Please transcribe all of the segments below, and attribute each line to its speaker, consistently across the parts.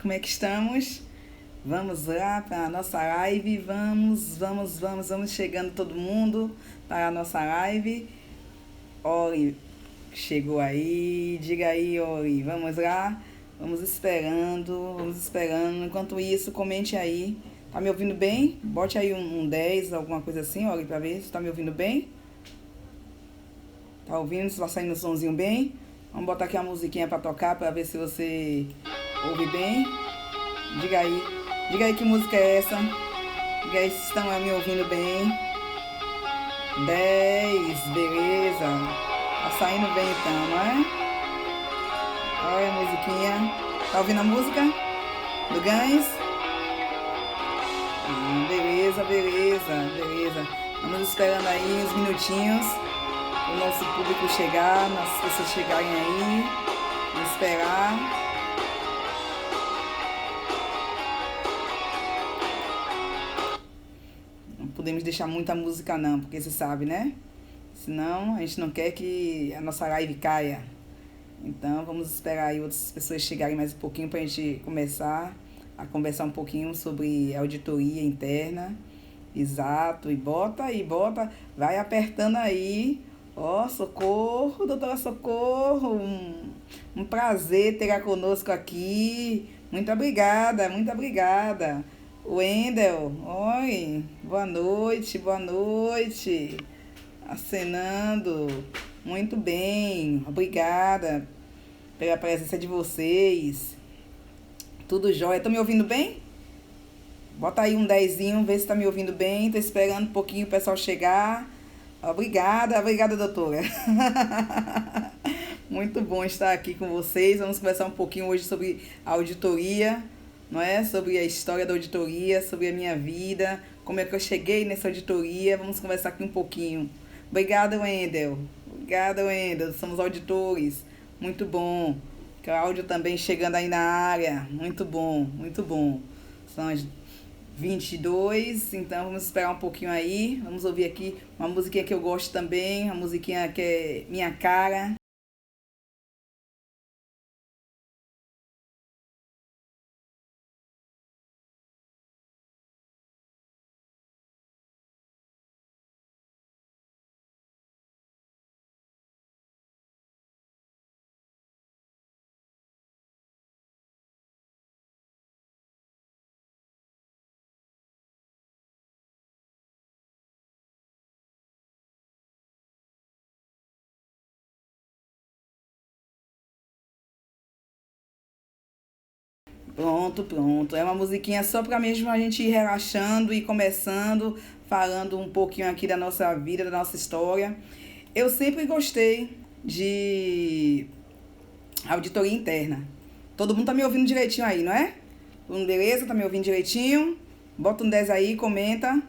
Speaker 1: Como é que estamos? Vamos lá para a nossa live. Vamos chegando todo mundo para a nossa live. Ori, chegou aí. Diga aí, Ori. Vamos lá. Vamos esperando. Enquanto isso, comente aí. Tá me ouvindo bem? Bote aí um 10, alguma coisa assim, Ori, para ver se tá me ouvindo bem. Tá ouvindo? Se tá saindo o somzinho bem? Vamos botar aqui a musiquinha para tocar para ver se você ouve bem. Diga aí. Diga aí que música é essa. Diga aí se estão me ouvindo bem. 10, beleza. Tá saindo bem então, não é? Olha a musiquinha. Tá ouvindo a música? Do Gans? Beleza. Vamos esperando aí uns minutinhos o nosso público chegar, as pessoas chegarem aí. Vamos esperar. Não podemos deixar muita música não, porque você sabe, né? Senão a gente não quer que a nossa live caia. Então vamos esperar aí outras pessoas chegarem mais um pouquinho para a gente começar a conversar um pouquinho sobre auditoria interna. Exato, e bota, vai apertando aí. Ó, Socorro, doutora Socorro, um prazer tê-la conosco aqui. Muito obrigada. Wendel, oi, boa noite. Acenando, muito bem, obrigada pela presença de vocês. Tudo jóia, estão me ouvindo bem? Bota aí um 10zinho, vê se está me ouvindo bem. Tô esperando um pouquinho o pessoal chegar. Obrigada, doutora. Muito bom estar aqui com vocês. Vamos conversar um pouquinho hoje sobre a auditoria, não é? Sobre a história da auditoria, sobre a minha vida, como é que eu cheguei nessa auditoria. Vamos conversar aqui um pouquinho. Obrigada, Wendel. Somos auditores. Muito bom. Cláudio também chegando aí na área. Muito bom. São as 22, então vamos esperar um pouquinho aí. Vamos ouvir aqui uma musiquinha que eu gosto também, uma musiquinha que é minha cara. Pronto. É uma musiquinha só pra mesmo a gente ir relaxando e começando, falando um pouquinho aqui da nossa vida, da nossa história. Eu sempre gostei de auditoria interna. Todo mundo tá me ouvindo direitinho aí, não é? Todo mundo beleza? Tá me ouvindo direitinho? Bota um 10 aí, comenta,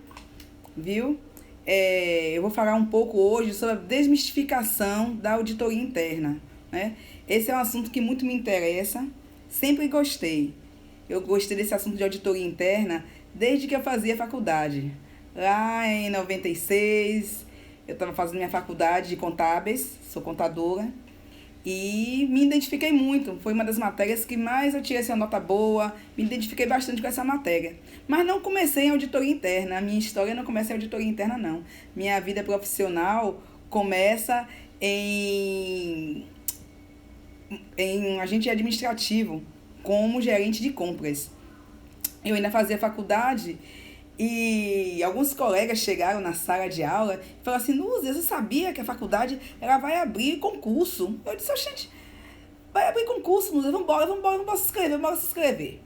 Speaker 1: viu? Eu vou falar um pouco hoje sobre a desmistificação da auditoria interna, né? Esse é um assunto que muito me interessa, sempre gostei. Eu gostei desse assunto de auditoria interna desde que eu fazia faculdade. Lá em 96, eu estava fazendo minha faculdade de contábeis, sou contadora, e me identifiquei muito. Foi uma das matérias que mais eu tirei essa nota boa, me identifiquei bastante com essa matéria. Mas não comecei em auditoria interna, a minha história não começa em auditoria interna, não. Minha vida profissional começa em agente administrativo, como gerente de compras. Eu ainda fazia faculdade e alguns colegas chegaram na sala de aula e falaram assim: Núzia, você sabia que a faculdade ela vai abrir concurso? Eu disse: gente, vai abrir concurso, Núzia, vamos se inscrever.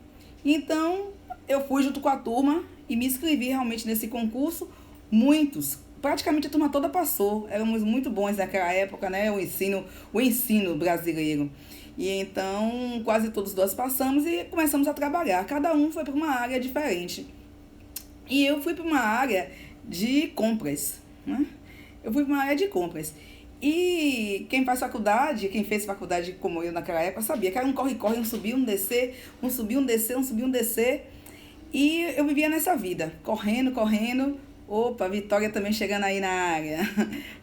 Speaker 1: Então, eu fui junto com a turma e me inscrevi realmente nesse concurso. Praticamente a turma toda passou. Éramos muito bons naquela época, né? O ensino brasileiro. E então, quase todos nós passamos e começamos a trabalhar. Cada um foi para uma área diferente. E eu fui para uma área de compras, né? E quem fez faculdade como eu naquela época, sabia que era um corre-corre, um subir, um descer, um subir, um descer, um subir, um descer. E eu vivia nessa vida, correndo. Opa, Vitória também chegando aí na área.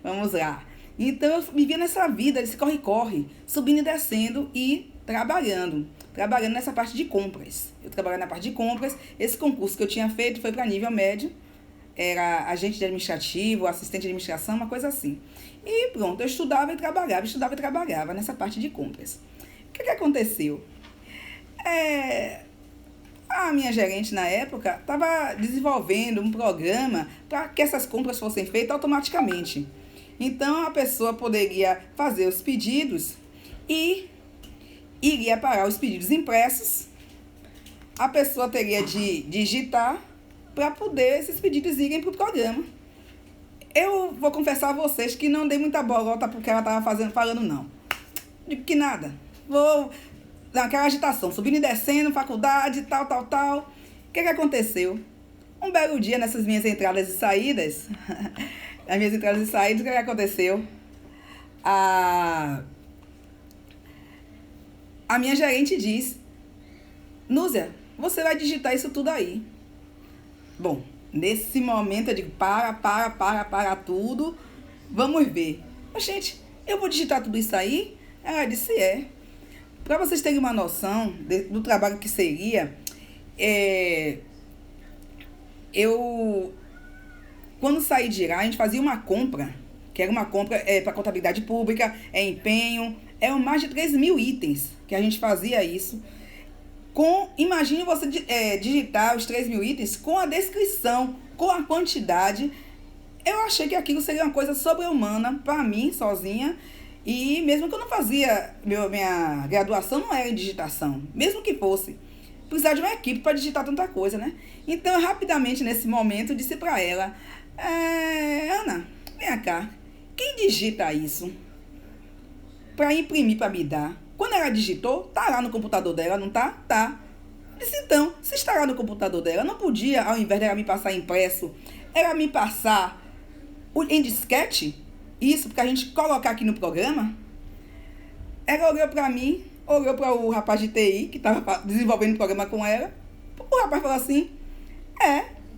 Speaker 1: Vamos lá. Então eu vivia nessa vida, esse corre-corre, subindo e descendo e trabalhando nessa parte de compras. Eu trabalhava na parte de compras. Esse concurso que eu tinha feito foi para nível médio, era agente de administrativo, assistente de administração, uma coisa assim. E pronto, eu estudava e trabalhava nessa parte de compras. O que aconteceu? A minha gerente na época estava desenvolvendo um programa para que essas compras fossem feitas automaticamente. Então a pessoa poderia fazer os pedidos e iria parar os pedidos impressos. A pessoa teria de digitar para poder esses pedidos irem para o programa. Eu vou confessar a vocês que não dei muita bolota porque ela estava falando não. Digo que nada. Vou naquela agitação, subindo e descendo, faculdade, tal. O que aconteceu? Um belo dia, nessas minhas entradas e saídas, o que aconteceu? A minha gerente disse: Núzia, você vai digitar isso tudo aí. Bom, nesse momento eu digo: para tudo, vamos ver. Mas, gente, eu vou digitar tudo isso aí? Ela disse: Para vocês terem uma noção do trabalho que seria, quando saí de lá, a gente fazia uma compra, que era uma compra para contabilidade pública, empenho, eram mais de 3.000 itens que a gente fazia isso. Imagine você digitar os 3.000 itens com a descrição, com a quantidade. Eu achei que aquilo seria uma coisa sobre-humana para mim, sozinha. E mesmo que eu não fazia, minha graduação não era em digitação, mesmo que fosse, precisava de uma equipe para digitar tanta coisa, né? Então, eu rapidamente, nesse momento, disse para ela: Ana, vem cá, quem digita isso para imprimir, para me dar? Quando ela digitou, tá lá no computador dela, não tá? Tá. Disse: então, se está lá no computador dela, não podia, ao invés dela me passar impresso, ela me passar em disquete? Isso, porque a gente colocar aqui no programa. Ela olhou para mim, olhou para o rapaz de TI, que estava desenvolvendo o programa com ela. O rapaz falou assim: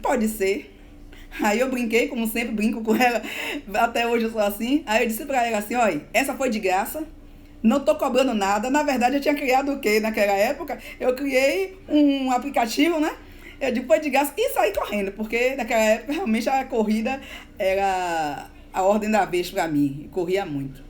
Speaker 1: pode ser. Aí eu brinquei, como sempre, brinco com ela, até hoje eu sou assim. Aí eu disse para ela assim: olha, essa foi de graça, não tô cobrando nada. Na verdade, eu tinha criado o quê naquela época? Eu criei um aplicativo, né? Eu digo: foi de graça, e saí correndo, porque naquela época realmente a corrida era a ordem da vez para mim, corria muito.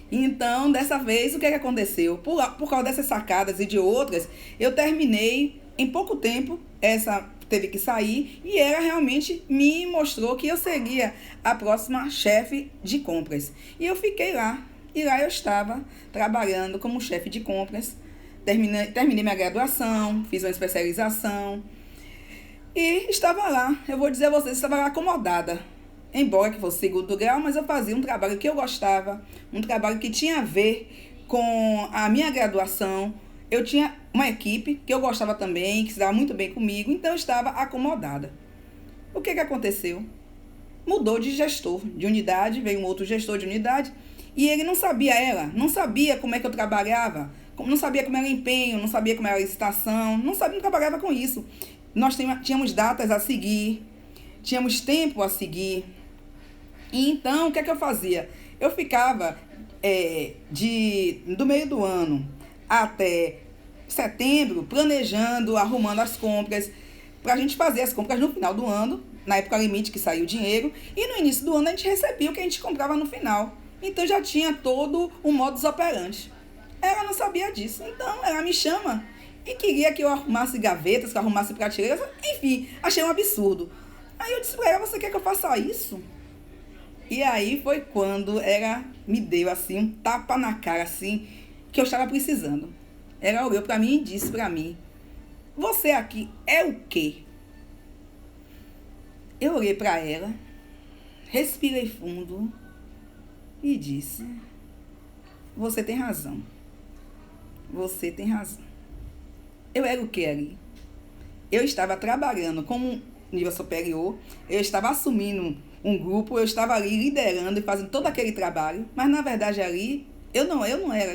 Speaker 1: Então, dessa vez, o que aconteceu? Por causa dessas sacadas e de outras, eu terminei em pouco tempo. Essa teve que sair e ela realmente me mostrou que eu seria a próxima chefe de compras. E eu fiquei lá. E lá eu estava trabalhando como chefe de compras. Terminei minha graduação, fiz uma especialização e estava lá. Eu vou dizer a vocês, estava lá acomodada. Embora que fosse segundo grau, mas eu fazia um trabalho que eu gostava, um trabalho que tinha a ver com a minha graduação. Eu tinha uma equipe que eu gostava também, que se dava muito bem comigo, então eu estava acomodada. O que aconteceu? Mudou de gestor de unidade, veio um outro gestor de unidade, e ele não sabia como é que eu trabalhava, não sabia como era empenho, não sabia como era a licitação, não trabalhava com isso. Nós tínhamos datas a seguir, tínhamos tempo a seguir. E então, o que eu fazia? Eu ficava do meio do ano até setembro planejando, arrumando as compras, para a gente fazer as compras no final do ano, na época limite que saiu o dinheiro, e no início do ano a gente recebia o que a gente comprava no final. Então já tinha todo o modus operandi. Ela não sabia disso, então ela me chama e queria que eu arrumasse gavetas, que eu arrumasse prateleiras, enfim, achei um absurdo. Aí eu disse para ela: você quer que eu faça isso? E aí foi quando ela me deu assim um tapa na cara, assim, que eu estava precisando. Ela olhou para mim e disse para mim: você aqui é o quê? Eu olhei para ela, respirei fundo e disse: você tem razão. Você tem razão. Eu era o quê ali? Eu estava trabalhando como nível superior, eu estava assumindo um grupo, eu estava ali liderando e fazendo todo aquele trabalho, mas na verdade ali eu não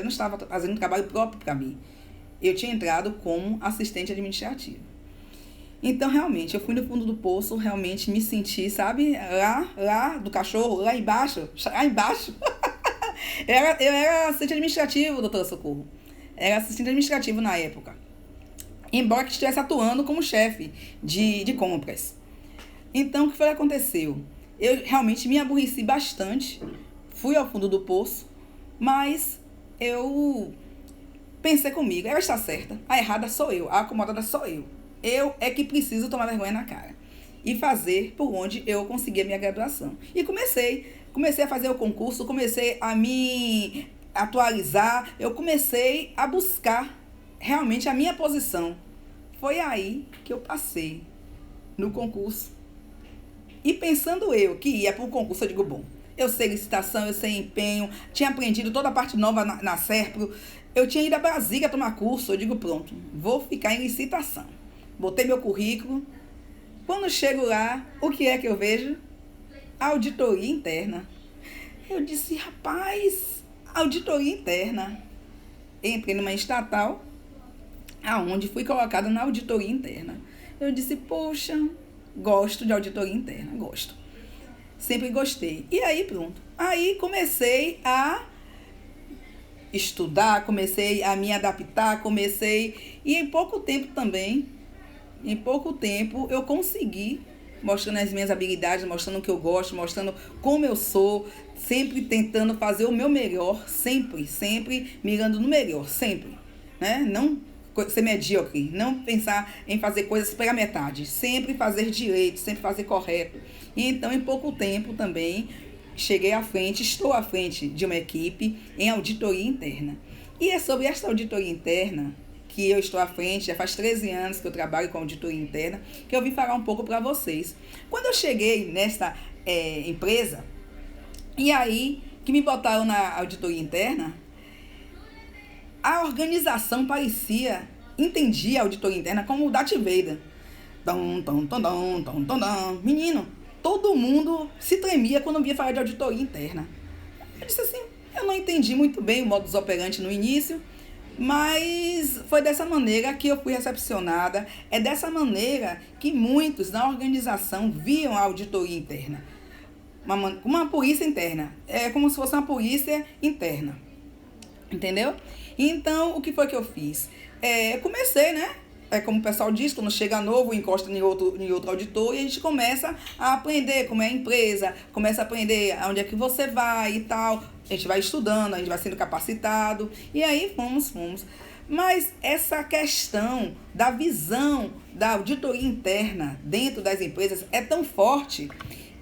Speaker 1: estava fazendo um trabalho próprio para mim. Eu tinha entrado como assistente administrativo. Então, realmente, eu fui no fundo do poço, realmente me senti, sabe, lá do cachorro, lá embaixo, eu era assistente administrativo, doutora Socorro. Era assistente administrativo na época. Embora que estivesse atuando como chefe de compras. Então, o que foi que aconteceu? Eu realmente me aborreci bastante, fui ao fundo do poço, mas eu pensei comigo, ela está certa, a errada sou eu, a acomodada sou eu. Eu é que preciso tomar vergonha na cara e fazer por onde eu consegui a minha graduação. E comecei a fazer o concurso, comecei a me atualizar, eu comecei a buscar realmente a minha posição. Foi aí que eu passei no concurso. E pensando eu que ia para o concurso, eu digo, bom, eu sei licitação, eu sei empenho, tinha aprendido toda a parte nova na Serpro, eu tinha ido a Brasília tomar curso, eu digo, pronto, vou ficar em licitação. Botei meu currículo. Quando chego lá, o que é que eu vejo? Auditoria interna. Eu disse, rapaz, auditoria interna. Entrei numa estatal, aonde fui colocada na auditoria interna. Eu disse, poxa, gosto de auditoria interna, gosto. Sempre gostei. E aí, pronto. Aí comecei a estudar, comecei a me adaptar, e em pouco tempo também, eu consegui, mostrando as minhas habilidades, mostrando o que eu gosto, mostrando como eu sou, sempre tentando fazer o meu melhor, sempre mirando no melhor, sempre, né? Não ser medíocre, não pensar em fazer coisas pela metade, sempre fazer direito, sempre fazer correto. E então, em pouco tempo também, estou à frente de uma equipe em auditoria interna. E é sobre esta auditoria interna que eu estou à frente, já faz 13 anos que eu trabalho com auditoria interna, que eu vim falar um pouco para vocês. Quando eu cheguei nesta empresa, e aí que me botaram na auditoria interna, a organização entendia a auditoria interna como o Darth Vader. Menino, todo mundo se tremia quando via falar de auditoria interna. Eu disse assim, eu não entendi muito bem o modus operandi no início, mas foi dessa maneira que eu fui recepcionada. É dessa maneira que muitos na organização viam a auditoria interna. Uma polícia interna. É como se fosse uma polícia interna. Entendeu? Então, o que foi que eu fiz? Eu comecei, né? Como o pessoal diz, quando chega novo, encosta em outro auditor e a gente começa a aprender como é a empresa, começa a aprender aonde é que você vai e tal. A gente vai estudando, a gente vai sendo capacitado e aí fomos. Mas essa questão da visão da auditoria interna dentro das empresas é tão forte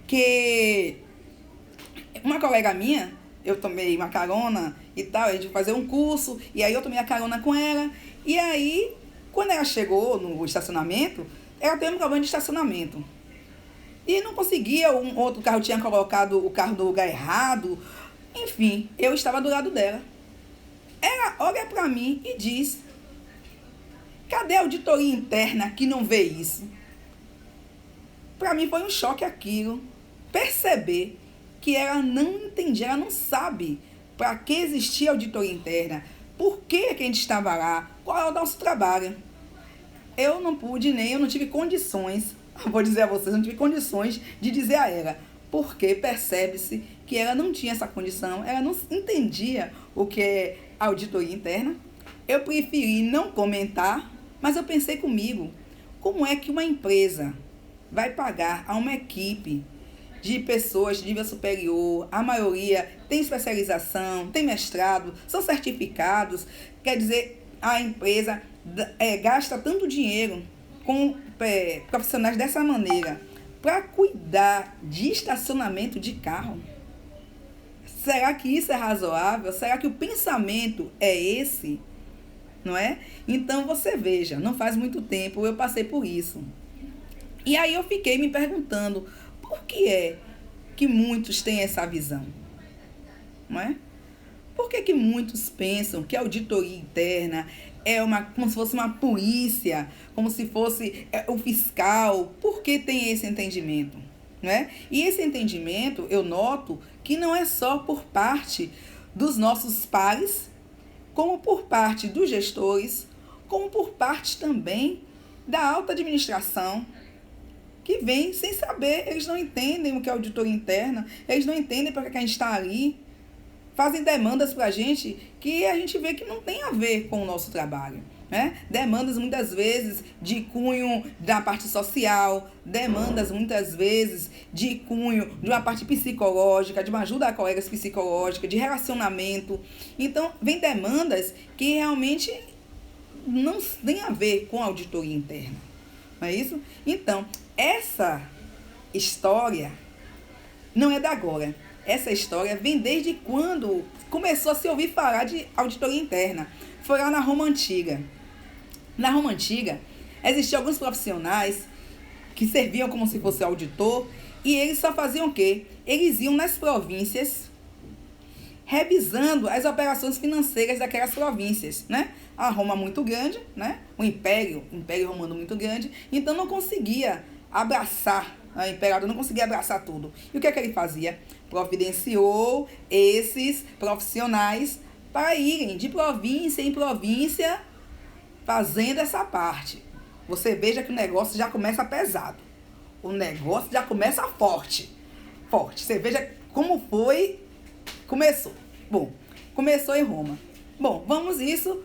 Speaker 1: que uma colega minha, eu tomei uma carona e tal, a gente vai fazer um curso e aí eu tomei a carona com ela e aí quando ela chegou no estacionamento, ela teve um problema de estacionamento. E não conseguia, um outro carro tinha colocado o carro no lugar errado. Enfim, eu estava do lado dela. Ela olha para mim e diz, cadê a auditoria interna que não vê isso? Para mim foi um choque aquilo. Perceber que ela não entendia, ela não sabe para que existia auditoria interna. Por que a gente estava lá? Qual é o nosso trabalho? Eu não tive condições, vou dizer a vocês, não tive condições de dizer a ela, porque percebe-se que ela não tinha essa condição, ela não entendia o que é auditoria interna. Eu preferi não comentar, mas eu pensei comigo, como é que uma empresa vai pagar a uma equipe de pessoas de nível superior, a maioria tem especialização, tem mestrado, são certificados, quer dizer, a empresa gasta tanto dinheiro com profissionais dessa maneira para cuidar de estacionamento de carro? Será que isso é razoável? Será que o pensamento é esse? Não é? Então você veja, não faz muito tempo eu passei por isso. E aí eu fiquei me perguntando, por que é que muitos têm essa visão? Não é? Por que muitos pensam que a auditoria interna é como se fosse uma polícia, como se fosse o fiscal? Por que tem esse entendimento? Não é? E esse entendimento, eu noto que não é só por parte dos nossos pares, como por parte dos gestores, como por parte também da alta administração, que vem sem saber, eles não entendem o que é auditoria interna, eles não entendem para que a gente está ali, fazem demandas para a gente que a gente vê que não tem a ver com o nosso trabalho. Né? Demandas muitas vezes de cunho da parte social, demandas muitas vezes de cunho de uma parte psicológica, de uma ajuda a colegas psicológica, de relacionamento. Então, vem demandas que realmente não tem a ver com a auditoria interna. Não é isso? Então, essa história não é da agora. Essa história vem desde quando começou a se ouvir falar de auditoria interna. Foi lá na Roma Antiga. Na Roma Antiga, existiam alguns profissionais que serviam como se fosse auditor e eles só faziam o quê? Eles iam nas províncias revisando as operações financeiras daquelas províncias, né? A Roma muito grande, né? O Império Romano muito grande, então não conseguia abraçar, o imperador não conseguia abraçar tudo. E o que é que ele fazia? Providenciou esses profissionais para irem de província em província fazendo essa parte. Você veja que o negócio já começa pesado. O negócio já começa forte. Forte. Você veja como foi. Começou. Bom, começou em Roma. Bom, vamos isso.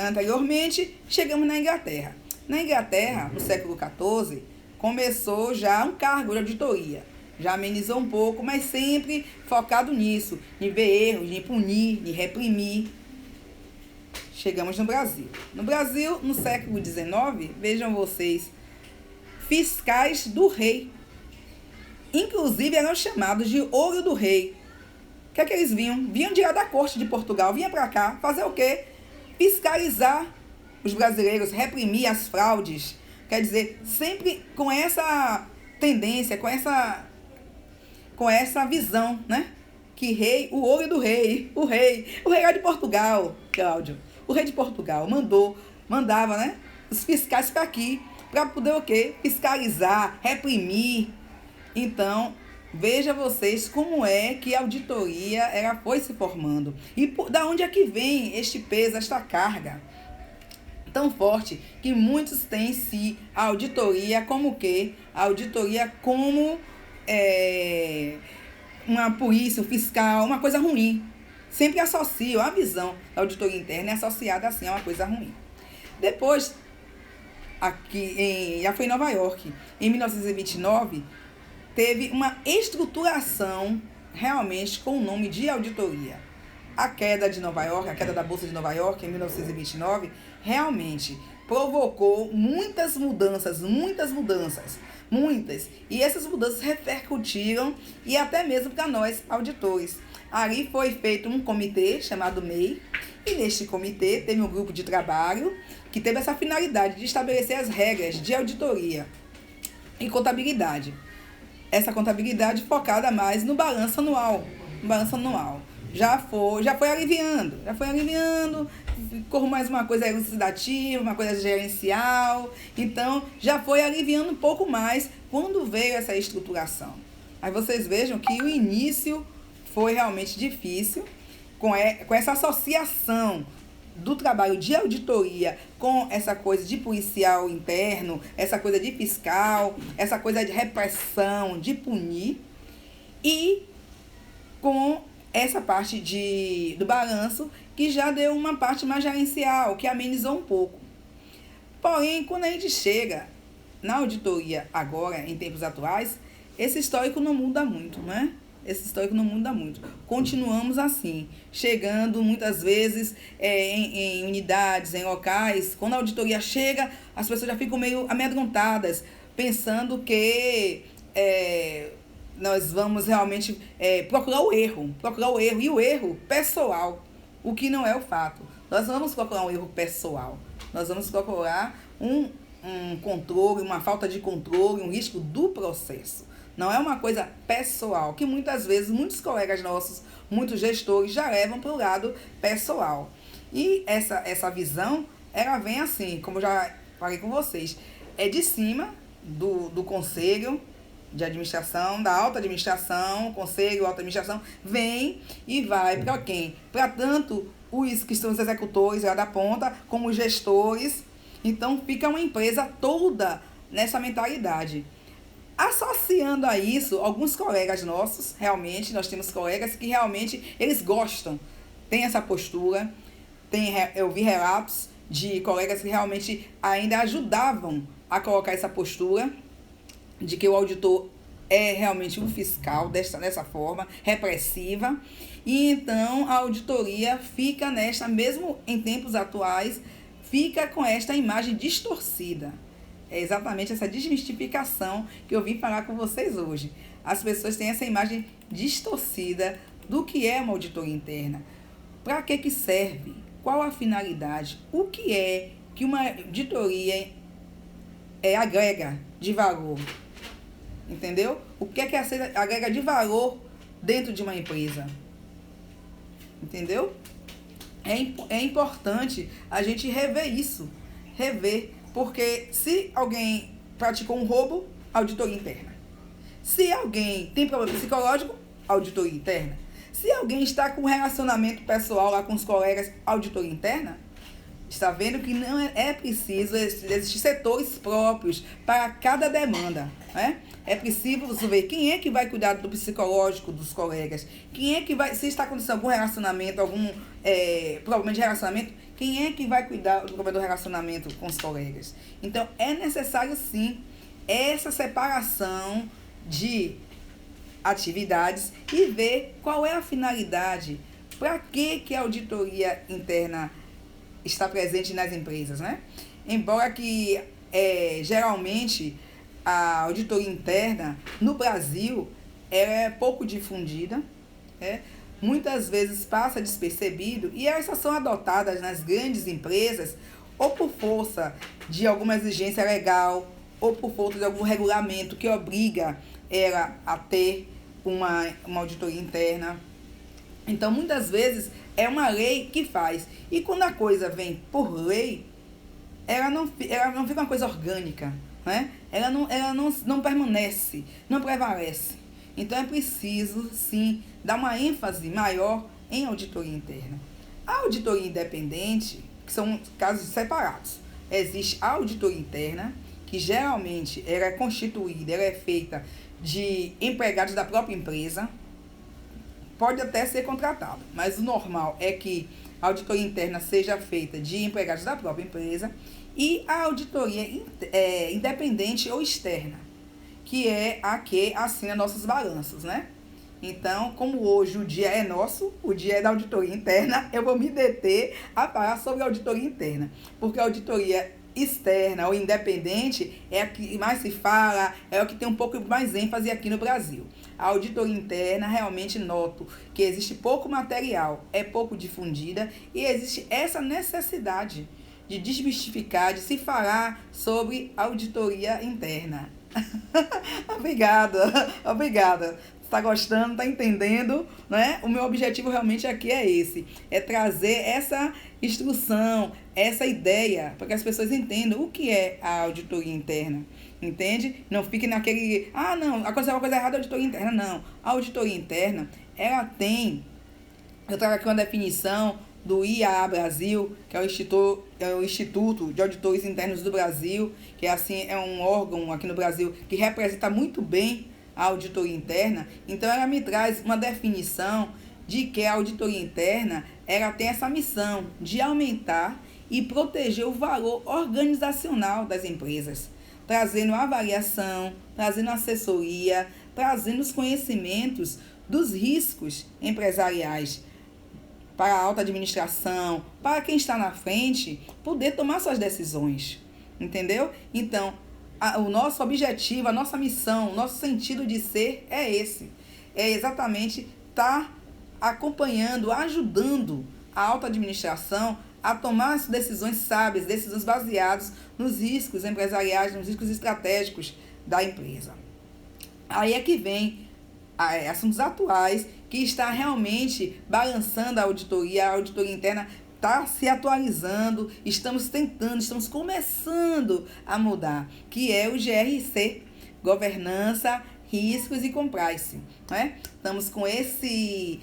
Speaker 1: Anteriormente, chegamos na Inglaterra. Na Inglaterra, no século XIV, começou já um cargo de auditoria. Já amenizou um pouco, mas sempre focado nisso, em ver erros, em punir, em reprimir. Chegamos no Brasil. No Brasil, no século XIX, vejam vocês, fiscais do rei. Inclusive, eram chamados de Ouro do Rei. O que é que eles vinham? Vinham direto da corte de Portugal, vinham para cá fazer o quê? Fiscalizar os brasileiros, reprimir as fraudes. Quer dizer, sempre com essa tendência, com essa visão, né? Que rei, o ouro do rei, o rei lá de Portugal, Cláudio. O rei de Portugal mandava, né, os fiscais para aqui, para poder o quê? Fiscalizar, reprimir. Então, veja vocês como é que a auditoria ela foi se formando. E da onde é que vem este peso, esta carga tão forte, que muitos têm a auditoria como o quê? A auditoria como uma polícia, um fiscal, uma coisa ruim. Sempre associam a visão da auditoria interna é associada assim a uma coisa ruim. Depois, já foi em Nova York, em 1929, teve uma estruturação realmente com o nome de auditoria. A queda de Nova York, a queda da Bolsa de Nova York em 1929, realmente provocou muitas mudanças. E essas mudanças repercutiram e até mesmo para nós, auditores. Ali foi feito um comitê chamado MEI, e neste comitê teve um grupo de trabalho que teve essa finalidade de estabelecer as regras de auditoria e contabilidade. Essa contabilidade focada mais no balanço anual. Já foi aliviando, ficou mais uma coisa elucidativa, uma coisa gerencial, então já foi aliviando um pouco mais quando veio essa estruturação. Aí vocês vejam que o início foi realmente difícil, com essa associação do trabalho de auditoria com essa coisa de policial interno, essa coisa de fiscal, essa coisa de repressão, de punir, e com essa parte do balanço, que já deu uma parte mais gerencial, que amenizou um pouco. Porém, quando a gente chega na auditoria agora, em tempos atuais, esse histórico não muda muito, né? Continuamos assim, chegando muitas vezes em unidades, em locais. Quando a auditoria chega, as pessoas já ficam meio amedrontadas, pensando que nós vamos realmente procurar o erro, e o erro pessoal, o que não é o fato. Nós não vamos procurar um erro pessoal, nós vamos procurar um controle, uma falta de controle, um risco do processo. Não é uma coisa pessoal, que muitas vezes muitos colegas nossos, muitos gestores já levam para o lado pessoal. E essa visão, ela vem assim, como eu já falei com vocês, é de cima do conselho de administração, da alta administração, conselho, alta administração, vem e vai para quem? Para tanto os que são os executores lá da ponta, como os gestores, Então fica uma empresa toda nessa mentalidade. Associando a isso, alguns colegas nossos, realmente, nós temos colegas que realmente eles gostam, tem essa postura, eu vi relatos de colegas que realmente ainda ajudavam a colocar essa postura, de que o auditor é realmente um fiscal dessa forma, repressiva, e então a auditoria fica nesta, mesmo em tempos atuais, fica com esta imagem distorcida. É exatamente essa desmistificação que eu vim falar com vocês hoje. As pessoas têm essa imagem distorcida do que é uma auditoria interna. Para que serve? Qual a finalidade? O que é que uma auditoria agrega de valor? Entendeu? O que agrega de valor dentro de uma empresa? Entendeu? É importante a gente rever isso. Porque se alguém praticou um roubo, auditoria interna. Se alguém tem problema psicológico, auditoria interna. Se alguém está com um relacionamento pessoal lá com os colegas, auditoria interna. Está vendo que não é preciso existir setores próprios para cada demanda, né? É preciso ver quem é que vai cuidar do psicológico dos colegas, quem é que vai, se está acontecendo algum relacionamento, algum problema de relacionamento, quem é que vai cuidar do problema do relacionamento com os colegas. Então, é necessário sim essa separação de atividades e ver qual é a finalidade, para que a auditoria interna está presente nas empresas, né? Embora que geralmente a auditoria interna no Brasil é pouco difundida, muitas vezes passa despercebido e elas só são adotadas nas grandes empresas ou por força de alguma exigência legal ou por força de algum regulamento que obriga ela a ter uma auditoria interna. Então, muitas vezes, é uma lei que faz. E quando a coisa vem por lei, ela não fica uma coisa orgânica, né? Ela não permanece, não prevalece. Então, é preciso, sim, dar uma ênfase maior em auditoria interna. A auditoria independente, que são casos separados. Existe a auditoria interna, que geralmente ela é constituída, ela é feita de empregados da própria empresa. Pode até ser contratado, mas o normal é que a auditoria interna seja feita de empregados da própria empresa e a auditoria independente ou externa, que é a que assina nossos balanços, né? Então, como hoje o dia é nosso, o dia é da auditoria interna, eu vou me deter a falar sobre a auditoria interna, porque a auditoria externa ou independente é a que mais se fala, é o que tem um pouco mais ênfase aqui no Brasil. A auditoria interna, realmente noto que existe pouco material, é pouco difundida e existe essa necessidade de desmistificar, de se falar sobre auditoria interna. Obrigada. Está gostando, está entendendo, né? O meu objetivo realmente aqui é esse, é trazer essa instrução, essa ideia, para que as pessoas entendam o que é a auditoria interna, entende? Não fique naquele, não, aconteceu uma coisa errada, a auditoria interna, não. A auditoria interna, ela tem, eu trago aqui uma definição do IAA Brasil, que é o Instituto de Auditores Internos do Brasil, que é um órgão aqui no Brasil que representa muito bem a auditoria interna. Então, ela me traz uma definição de que a auditoria interna ela tem essa missão de aumentar e proteger o valor organizacional das empresas, trazendo avaliação, trazendo assessoria, trazendo os conhecimentos dos riscos empresariais para a alta administração, para quem está na frente poder tomar suas decisões, entendeu? Então, o nosso objetivo, a nossa missão, o nosso sentido de ser é esse. É exatamente estar acompanhando, ajudando a alta administração a tomar as decisões sábias, decisões baseadas nos riscos empresariais, nos riscos estratégicos da empresa. Aí é que vem assuntos atuais que está realmente balançando a auditoria interna está se atualizando, estamos começando a mudar, que é o GRC, Governança, riscos e compliance, né? Estamos com esse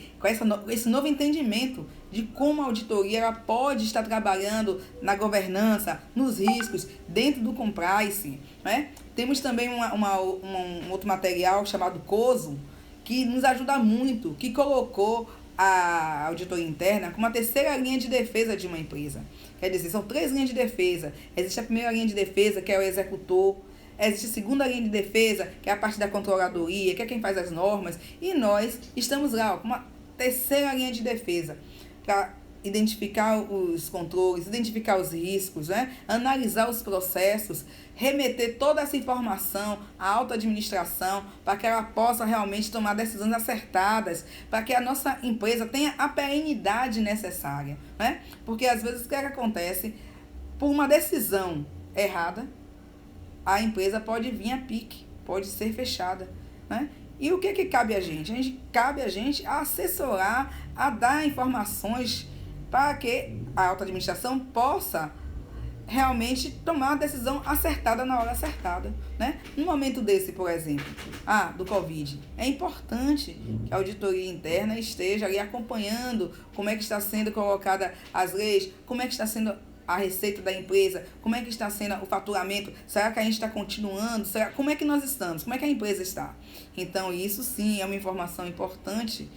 Speaker 1: novo entendimento de como a auditoria ela pode estar trabalhando na governança, nos riscos, dentro do compliance, né? Temos também um outro material chamado COSO, que nos ajuda muito, que colocou a auditoria interna como a terceira linha de defesa de uma empresa. Quer dizer, são 3 linhas de defesa. Existe a primeira linha de defesa, que é o executor. Existe a segunda linha de defesa, que é a parte da controladoria, que é quem faz as normas. E nós estamos lá, com uma terceira linha de defesa, para identificar os controles, identificar os riscos, né? Analisar os processos, remeter toda essa informação à alta administração para que ela possa realmente tomar decisões acertadas, para que a nossa empresa tenha a perenidade necessária, né? Porque às vezes o que acontece? Por uma decisão errada, a empresa pode vir a pique, pode ser fechada, né? E o que cabe a gente? Cabe a gente a assessorar, a dar informações para que a alta administração possa realmente tomar a decisão acertada na hora acertada, né? No momento desse, por exemplo, do Covid, é importante que a auditoria interna esteja ali acompanhando como é que está sendo colocada as leis, como é que está sendo a receita da empresa, como é que está sendo o faturamento, será que a gente está continuando, como é que nós estamos, como é que a empresa está. Então, isso sim é uma informação importante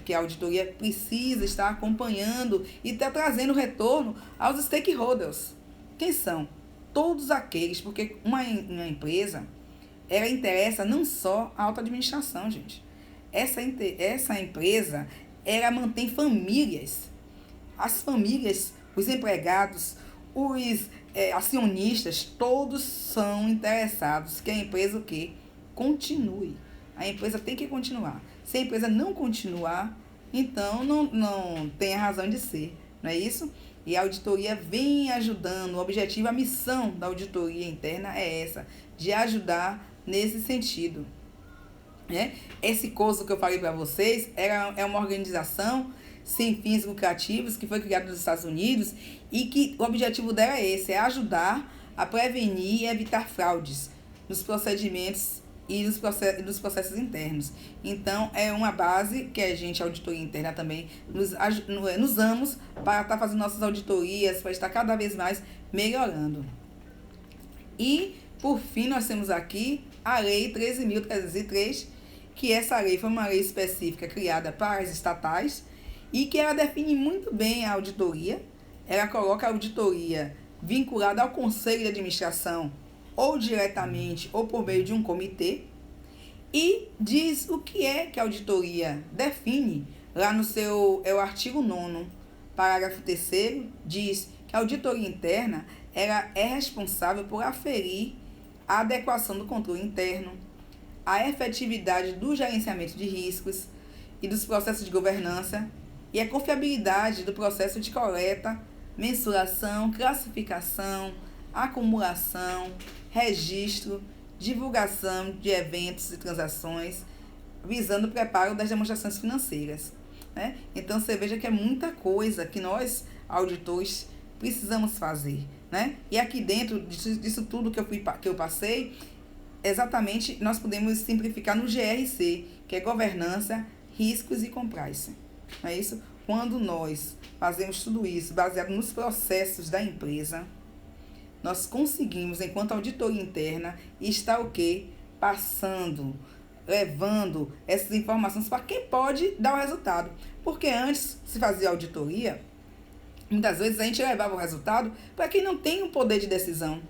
Speaker 1: que a auditoria precisa estar acompanhando e está trazendo retorno aos stakeholders. Quem são? Todos aqueles, porque uma empresa, ela interessa não só a alta administração, gente. Essa empresa, ela mantém famílias. As famílias, os empregados, os acionistas, todos são interessados que a empresa o quê? Continue. A empresa tem que continuar. Se a empresa não continuar, então não tem a razão de ser, não é isso? E a auditoria vem ajudando, o objetivo, a missão da auditoria interna é essa, de ajudar nesse sentido. Esse curso que eu falei para vocês é uma organização sem fins lucrativos que foi criada nos Estados Unidos e que o objetivo dela é esse, é ajudar a prevenir e evitar fraudes nos procedimentos e nos processos internos. Então, é uma base que a gente, a auditoria interna também, nos usamos para estar fazendo nossas auditorias, para estar cada vez mais melhorando. E, por fim, nós temos aqui a Lei 13.303, que essa lei foi uma lei específica criada para as estatais e que ela define muito bem a auditoria. Ela coloca a auditoria vinculada ao conselho de administração ou diretamente ou por meio de um comitê, e diz o que a auditoria define lá no seu artigo 9º, parágrafo 3º, diz que a auditoria interna ela é responsável por aferir a adequação do controle interno, a efetividade do gerenciamento de riscos e dos processos de governança e a confiabilidade do processo de coleta, mensuração, classificação, acumulação, registro, divulgação de eventos e transações, visando o preparo das demonstrações financeiras, né? Então, você veja que é muita coisa que nós, auditores, precisamos fazer, né? E aqui dentro disso tudo que eu passei, exatamente, nós podemos simplificar no GRC, que é governança, riscos e compliance. Não é isso? Quando nós fazemos tudo isso baseado nos processos da empresa, nós conseguimos, enquanto auditoria interna, estar o quê? Passando, levando essas informações para quem pode dar o resultado. Porque antes se fazia auditoria, muitas vezes a gente levava o resultado para quem não tem o poder de decisão.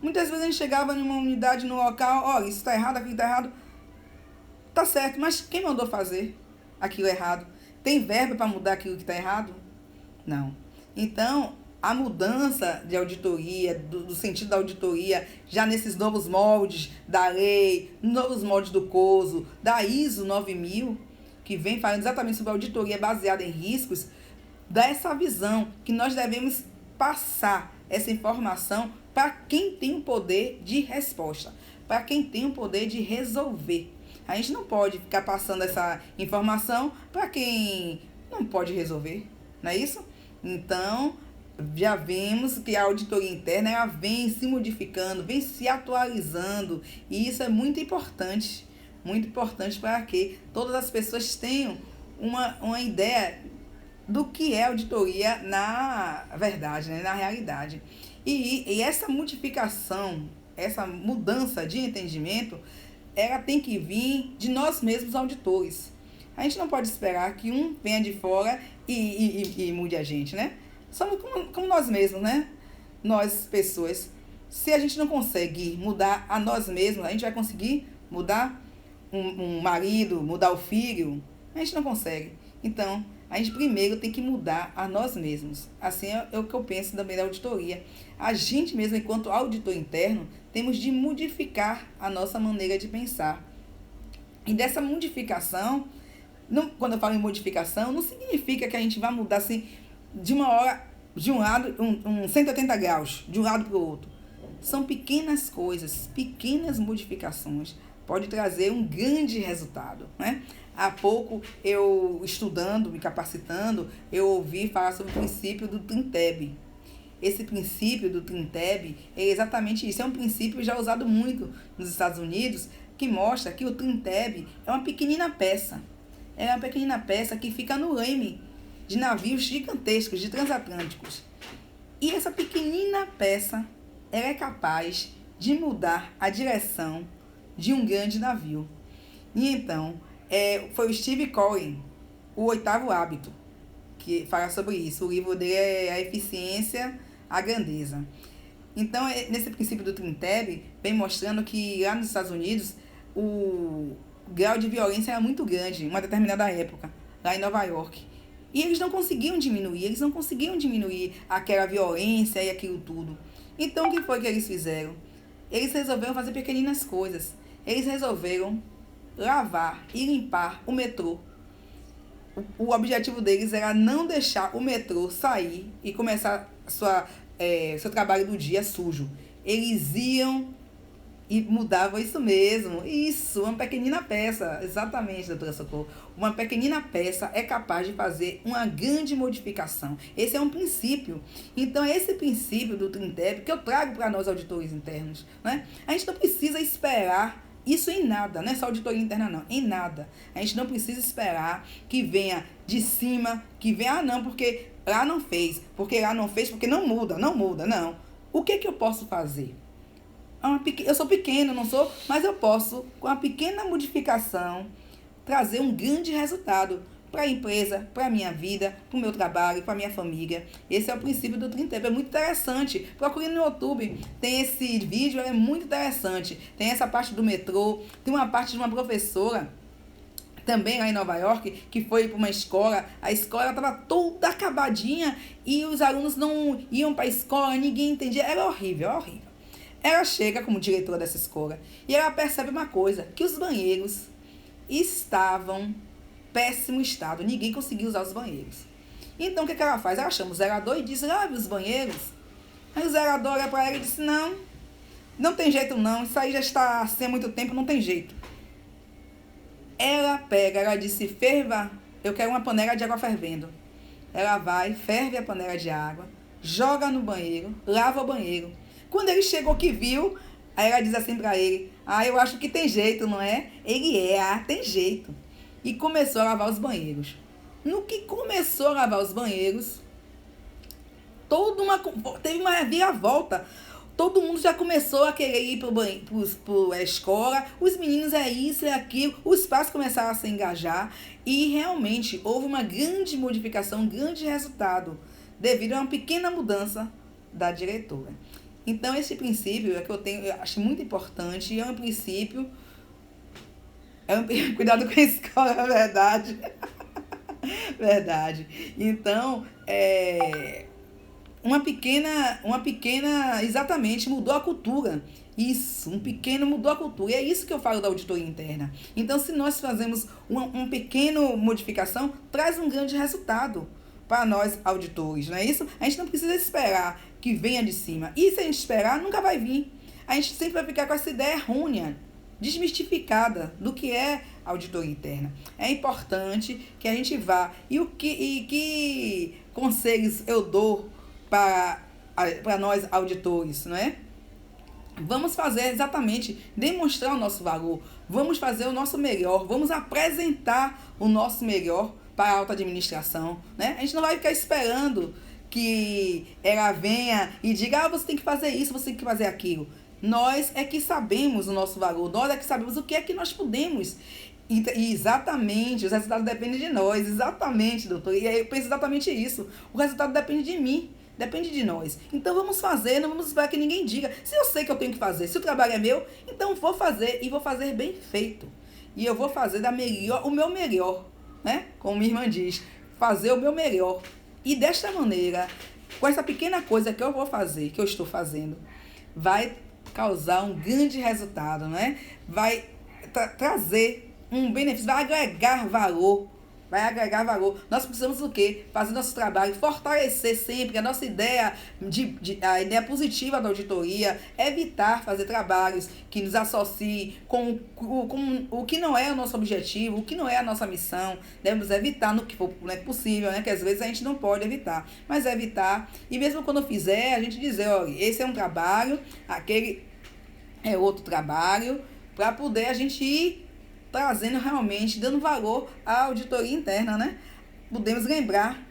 Speaker 1: Muitas vezes a gente chegava numa unidade, no local, olha, isso está errado, aquilo está errado. Tá certo, mas quem mandou fazer aquilo errado? Tem verba para mudar aquilo que está errado? Não. Então, a mudança de auditoria, do sentido da auditoria, já nesses novos moldes da lei, novos moldes do COSO, da ISO 9000, que vem falando exatamente sobre a auditoria baseada em riscos, dá essa visão que nós devemos passar essa informação para quem tem o poder de resposta, para quem tem o poder de resolver. A gente não pode ficar passando essa informação para quem não pode resolver, não é isso? Então, já vemos que a auditoria interna ela vem se modificando, vem se atualizando, e isso é muito importante muito importante para que todas as pessoas tenham uma ideia do que é auditoria na verdade, né? Na realidade. E essa modificação, essa mudança de entendimento, ela tem que vir de nós mesmos auditores. A gente não pode esperar que um venha de fora e mude a gente, né? Somos como nós mesmos, né? Nós, pessoas. Se a gente não consegue mudar a nós mesmos, a gente vai conseguir mudar um marido, mudar o filho? A gente não consegue. Então, a gente primeiro tem que mudar a nós mesmos. Assim é o que eu penso também da auditoria. A gente mesmo, enquanto auditor interno, temos de modificar a nossa maneira de pensar. E dessa modificação, quando eu falo em modificação, não significa que a gente vai mudar assim, de uma hora, de um lado, 180 graus, de um lado para o outro. São pequenas coisas, pequenas modificações, pode trazer um grande resultado, né? Há pouco, eu estudando, me capacitando, eu ouvi falar sobre o princípio do Trinteb. Esse princípio do Trinteb é exatamente isso. É um princípio já usado muito nos Estados Unidos, que mostra que o Trinteb é uma pequenina peça. É uma pequenina peça que fica no leme de navios gigantescos, de transatlânticos. E essa pequenina peça, ela é capaz de mudar a direção de um grande navio. E então, foi o Steve Cohen, O Oitavo Hábito, que fala sobre isso. O livro dele é A Eficiência, a Grandeza. Então, nesse princípio do Trinteb, vem mostrando que lá nos Estados Unidos, o grau de violência era muito grande, em uma determinada época, lá em Nova York. E eles não conseguiam diminuir aquela violência e aquilo tudo. Então, o que foi que eles fizeram? Eles resolveram fazer pequeninas coisas. Eles resolveram lavar e limpar o metrô. O objetivo deles era não deixar o metrô sair e começar seu trabalho do dia sujo. Eles iam e mudavam isso mesmo. Isso, uma pequenina peça. Exatamente, doutora Socorro. Uma pequenina peça é capaz de fazer uma grande modificação. Esse é um princípio. Então, é esse princípio do Trinteb que eu trago para nós, auditores internos, né? A gente não precisa esperar isso em nada, não é só auditoria interna não, em nada. A gente não precisa esperar que venha de cima, que venha, não, porque lá não fez, porque não muda, não. O que eu posso fazer? Eu sou pequeno, não sou, mas eu posso, com uma pequena modificação, trazer um grande resultado para a empresa, para a minha vida, para o meu trabalho, para a minha família. Esse é o princípio do Trinteb, é muito interessante. Procure no YouTube, tem esse vídeo, é muito interessante. Tem essa parte do metrô, tem uma parte de uma professora, também lá em Nova York, que foi para uma escola, a escola estava toda acabadinha e os alunos não iam para a escola, ninguém entendia, era horrível. Ela chega como diretora dessa escola e ela percebe uma coisa, que os banheiros estavam péssimo estado, ninguém conseguia usar os banheiros. Então, o que ela faz? Ela chama o zelador e diz, lave os banheiros. Aí o zelador olha para ela e disse, não tem jeito não, isso aí já está assim há muito tempo, não tem jeito. Ela disse, ferva, eu quero uma panela de água fervendo. Ela vai, ferve a panela de água, joga no banheiro, lava o banheiro. Quando ele chegou que viu, aí ela diz assim para ele, eu acho que tem jeito, não é? Ele tem jeito. E começou a lavar os banheiros. No que começou a lavar os banheiros, teve uma reviravolta. Todo mundo já começou a querer ir para a escola. Os meninos é isso, é aquilo. Os pais começaram a se engajar. E realmente houve uma grande modificação, um grande resultado, devido a uma pequena mudança da diretora. Então, esse princípio é que eu acho muito importante. E é um princípio... Cuidado com a escola, é verdade. Verdade. Então, uma pequena, exatamente, mudou a cultura. Isso, um pequeno mudou a cultura. E é isso que eu falo da auditoria interna. Então, se nós fazemos uma pequena modificação, traz um grande resultado para nós, auditores, não é isso? A gente não precisa esperar que venha de cima. E se a gente esperar, nunca vai vir. A gente sempre vai ficar com essa ideia errônea, desmistificada do que é auditoria interna. É importante que a gente vá. E que conselhos eu dou para nós auditores, não é? Vamos fazer exatamente, demonstrar o nosso valor, vamos fazer o nosso melhor, vamos apresentar o nosso melhor para a alta administração, né? A gente não vai ficar esperando que ela venha e diga, você tem que fazer isso, você tem que fazer aquilo. Nós é que sabemos o nosso valor, nós é que sabemos o que é que nós podemos. E exatamente, os resultados dependem de nós, exatamente, doutor. E aí eu penso exatamente isso. O resultado depende de mim, depende de nós. Então vamos fazer, não vamos esperar que ninguém diga. Se eu sei que eu tenho que fazer, se o trabalho é meu, então vou fazer e vou fazer bem feito. E eu vou fazer o meu melhor, né? Como minha irmã diz, fazer o meu melhor. E desta maneira, com essa pequena coisa que eu vou fazer, que eu estou fazendo, vai causar um grande resultado, né? Vai trazer um benefício, vai agregar valor. Vai agregar valor. Nós precisamos do quê? Fazer nosso trabalho, fortalecer sempre a nossa ideia, a ideia positiva da auditoria, evitar fazer trabalhos que nos associem com o que não é o nosso objetivo, o que não é a nossa missão. Devemos evitar no que for possível, né? Que às vezes a gente não pode evitar, mas evitar. E mesmo quando fizer, a gente dizer, olha, esse é um trabalho, aquele é outro trabalho, para poder a gente ir trazendo realmente, dando valor à auditoria interna, né? Podemos lembrar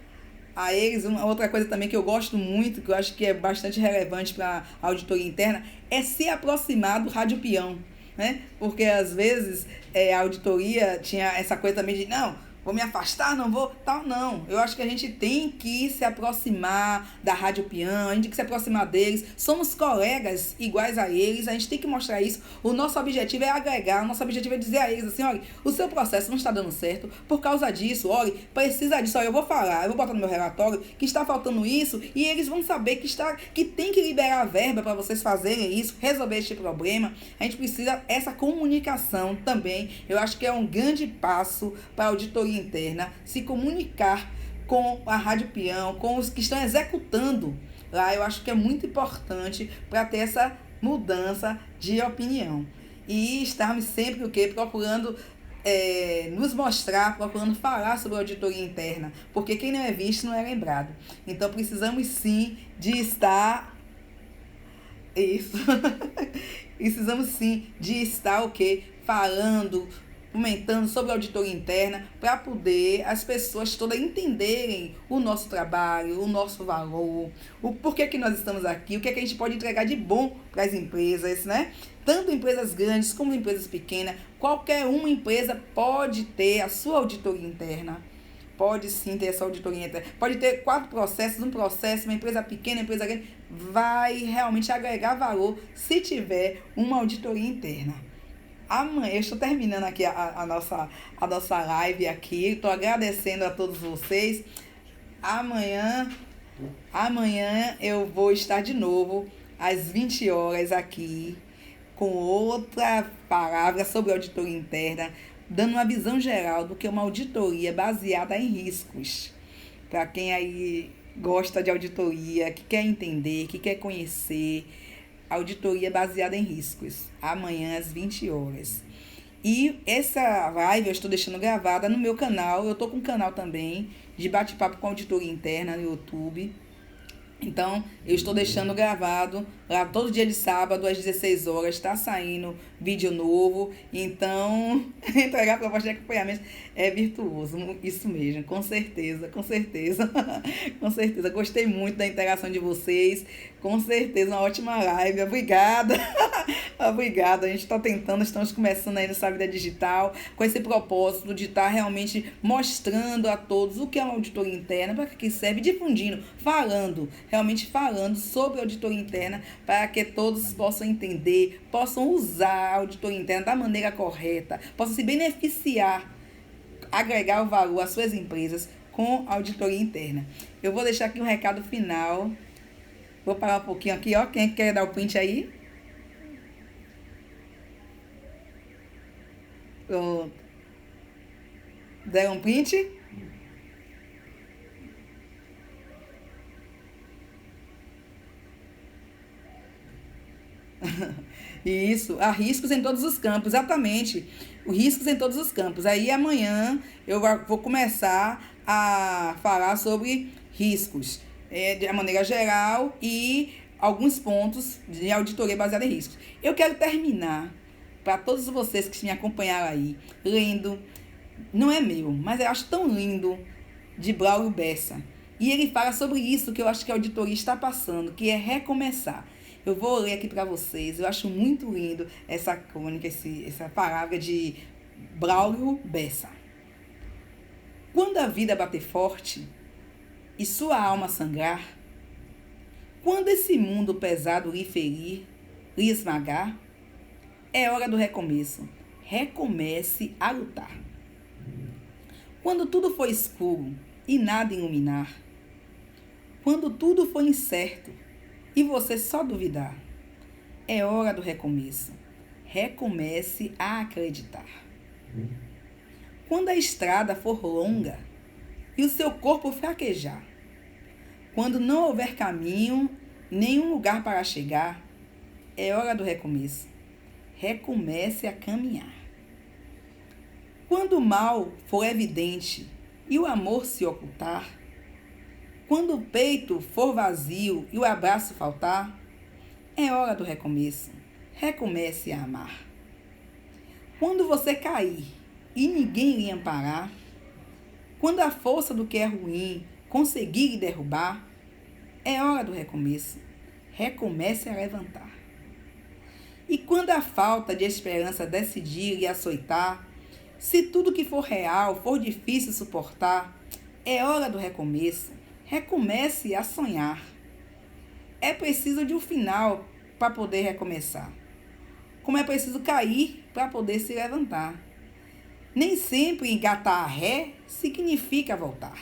Speaker 1: a eles, uma outra coisa também que eu gosto muito, que eu acho que é bastante relevante para a auditoria interna, é se aproximar do rádio peão, né? Porque às vezes a auditoria tinha essa coisa também de, não, vou me afastar, não vou, tal, não. Eu acho que a gente tem que se aproximar da Rádio Peão, a gente tem que se aproximar deles. Somos colegas iguais a eles, a gente tem que mostrar isso. O nosso objetivo é agregar, o nosso objetivo é dizer a eles assim, olha, o seu processo não está dando certo por causa disso, olha, precisa disso, olha, eu vou falar, eu vou botar no meu relatório que está faltando isso e eles vão saber que tem que liberar a verba para vocês fazerem isso, resolver este problema. A gente precisa essa comunicação também. Eu acho que é um grande passo para a auditoria interna se comunicar com a Rádio Peão, com os que estão executando lá. Eu acho que é muito importante para ter essa mudança de opinião e estarmos sempre o quê? Procurando nos mostrar, procurando falar sobre a auditoria interna, porque quem não é visto não é lembrado. Então precisamos sim de estar isso precisamos sim de estar o quê? Falando, comentando sobre a auditoria interna, para poder as pessoas todas entenderem o nosso trabalho, o nosso valor, o porquê que nós estamos aqui, o que é que a gente pode entregar de bom para as empresas, né? Tanto empresas grandes como empresas pequenas, qualquer uma empresa pode ter a sua auditoria interna. Pode sim ter essa auditoria interna. Pode ter 4 processos, um processo, uma empresa pequena, uma empresa grande, vai realmente agregar valor se tiver uma auditoria interna. Amanhã, eu estou terminando aqui a nossa live aqui, estou agradecendo a todos vocês. Amanhã eu vou estar de novo às 20 horas aqui com outra palavra sobre auditoria interna, dando uma visão geral do que é uma auditoria baseada em riscos. Para quem aí gosta de auditoria, que quer entender, que quer conhecer, auditoria baseada em riscos, amanhã às 20 horas. E essa live eu estou deixando gravada no meu canal, eu estou com um canal também de bate-papo com auditoria interna no YouTube. Então, eu estou deixando gravado lá todo dia de sábado, às 16 horas, está saindo vídeo novo. Então, entregar a proposta de acompanhamento é virtuoso, isso mesmo, com certeza, com certeza. Com certeza, gostei muito da interação de vocês, com certeza, uma ótima live, obrigada. Obrigada, a gente está tentando, estamos começando aí nessa vida digital, com esse propósito de estar realmente mostrando a todos o que é uma auditoria interna, para que serve, difundindo, realmente falando sobre a auditoria interna, para que todos possam entender, possam usar a auditoria interna da maneira correta, possam se beneficiar, agregar o valor às suas empresas com a auditoria interna. Eu vou deixar aqui um recado final, vou parar um pouquinho aqui, ó, quem quer dar o print aí? Pronto. Deram um print? Isso, há riscos em todos os campos, exatamente. Os riscos em todos os campos. Aí amanhã eu vou começar a falar sobre riscos de maneira geral e alguns pontos de auditoria baseada em riscos. Eu quero terminar, para todos vocês que me acompanharam aí, lendo, não é meu, mas eu acho tão lindo, de Braulio Bessa. E ele fala sobre isso que eu acho que a auditoria está passando, que é recomeçar. Eu vou ler aqui para vocês, eu acho muito lindo essa crônica, essa palavra de Braulio Bessa. Quando a vida bater forte e sua alma sangrar, quando esse mundo pesado lhe ferir, lhe esmagar, é hora do recomeço. Recomece a lutar. Quando tudo for escuro e nada iluminar, quando tudo for incerto e você só duvidar, é hora do recomeço. Recomece a acreditar. Quando a estrada for longa e o seu corpo fraquejar, quando não houver caminho, nenhum lugar para chegar, é hora do recomeço. Recomece a caminhar. Quando o mal for evidente e o amor se ocultar, quando o peito for vazio e o abraço faltar, é hora do recomeço. Recomece a amar. Quando você cair e ninguém lhe amparar, quando a força do que é ruim conseguir lhe derrubar, é hora do recomeço. Recomece a levantar. E quando a falta de esperança decidir lhe açoitar, se tudo que for real for difícil suportar, é hora do recomeço. Recomece a sonhar. É preciso de um final para poder recomeçar. Como é preciso cair para poder se levantar. Nem sempre engatar a ré significa voltar.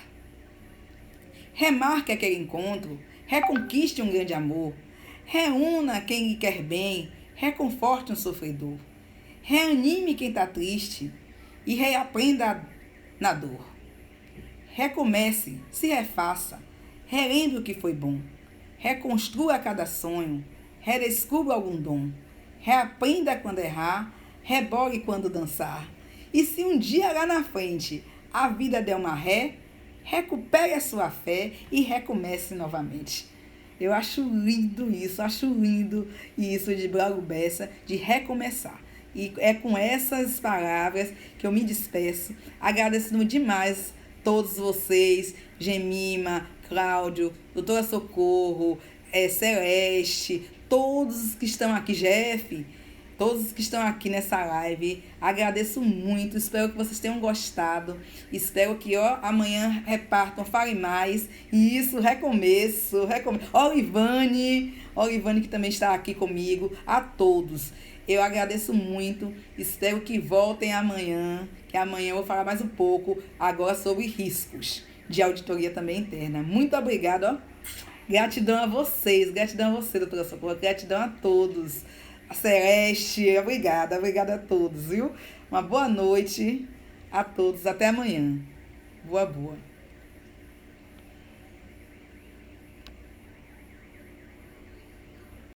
Speaker 1: Remarque aquele encontro, reconquiste um grande amor, reúna quem lhe quer bem, reconforte um sofredor, reanime quem está triste e reaprenda na dor. Recomece, se refaça, relembre o que foi bom, reconstrua cada sonho, redescubra algum dom, reaprenda quando errar, rebole quando dançar. E se um dia lá na frente a vida der uma ré, recupere a sua fé e recomece novamente. Eu acho lindo isso de Braulio Bessa, de recomeçar. E é com essas palavras que eu me despeço, agradecendo demais todos vocês, Gemima, Cláudio, Doutora Socorro, Celeste, todos que estão aqui, Jeff, todos que estão aqui nessa live. Agradeço muito, espero que vocês tenham gostado. Espero que amanhã repartam, falem mais. E isso, recomeço. Olivane, que também está aqui comigo, a todos. Eu agradeço muito, espero que voltem amanhã, que amanhã eu vou falar mais um pouco agora sobre riscos de auditoria também interna. Muito obrigada, Gratidão a vocês, doutora Socorro, gratidão a todos. A Celeste, obrigada a todos, viu? Uma boa noite a todos, até amanhã. Boa.